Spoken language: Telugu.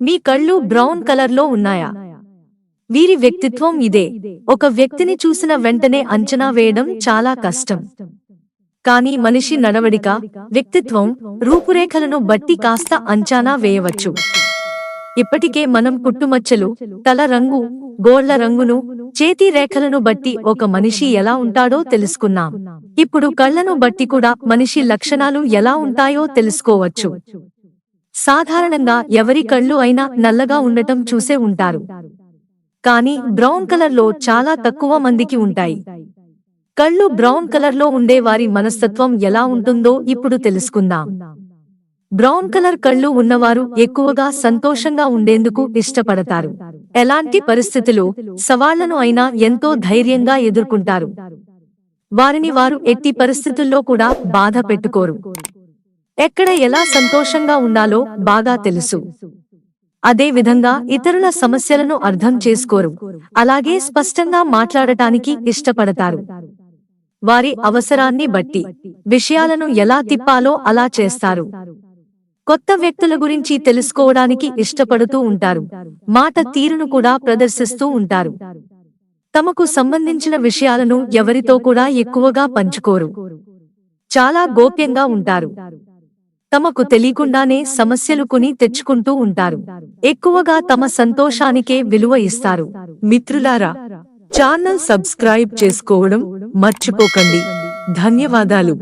మీ కళ్ళు బ్రౌన్ కలర్లో ఉన్నాయా? వీరి వ్యక్తిత్వం ఇదే. ఒక వ్యక్తిని చూసిన వెంటనే అంచనా వేయడం చాలా కష్టం. కానీ మనిషి నడవడిక, వ్యక్తిత్వం, రూపురేఖలను బట్టి కాస్త అంచనా వేయవచ్చు. ఇప్పటికే మనం పుట్టుమచ్చలు, తల రంగు, గోళ్ల రంగును, చేతి రేఖలను బట్టి ఒక మనిషి ఎలా ఉంటాడో తెలుసుకున్నాం. ఇప్పుడు కళ్లను బట్టి కూడా మనిషి లక్షణాలు ఎలా ఉంటాయో తెలుసుకోవచ్చు. సాధారణంగా ఎవరి కళ్ళు అయినా నల్లగా ఉండటం చూసే ఉంటారు. కానీ బ్రౌన్ కలర్లో చాలా తక్కువ మందికి ఉంటాయి. కళ్ళు బ్రౌన్ కలర్లో ఉండే వారి మనస్తత్వం ఎలా ఉంటుందో ఇప్పుడు తెలుసుకుందాం. బ్రౌన్ కలర్ కళ్ళు ఉన్నవారు ఎక్కువగా సంతోషంగా ఉండేందుకు ఇష్టపడతారు. ఎలాంటి పరిస్థితులు, సవాళ్లను అయినా ఎంతో ధైర్యంగా ఎదుర్కొంటారు. వారిని వారు ఎట్టి పరిస్థితుల్లో కూడా బాధ పెట్టుకోరు. ఎక్కడ ఎలా సంతోషంగా ఉండాలో బాగా తెలుసు. అదే విధంగా ఇతరుల సమస్యలను అర్థం చేసుకోరు. అలాగే స్పష్టంగా మాట్లాడటానికి ఇష్టపడతారు. వారి అవసరాన్ని బట్టి విషయాలను ఎలా తిప్పాలో అలా చేస్తారు. కొత్త వ్యక్తుల గురించి తెలుసుకోవడానికి ఇష్టపడుతూ ఉంటారు. మాట తీరును కూడా ప్రదర్శిస్తూ ఉంటారు. తమకు సంబంధించిన విషయాలను ఎవరితో కూడా ఎక్కువగా పంచుకోరు. చాలా గోప్యంగా ఉంటారు. తమకు తెలియకుండానే సమస్యలు కొని తెచ్చుకుంటూ ఉంటారు. ఎక్కువగా తమ సంతోషానికే విలువ ఇస్తారు. మిత్రులారా, ఛానల్ సబ్స్క్రైబ్ చేసుకోవడం మర్చిపోకండి. ధన్యవాదాలు.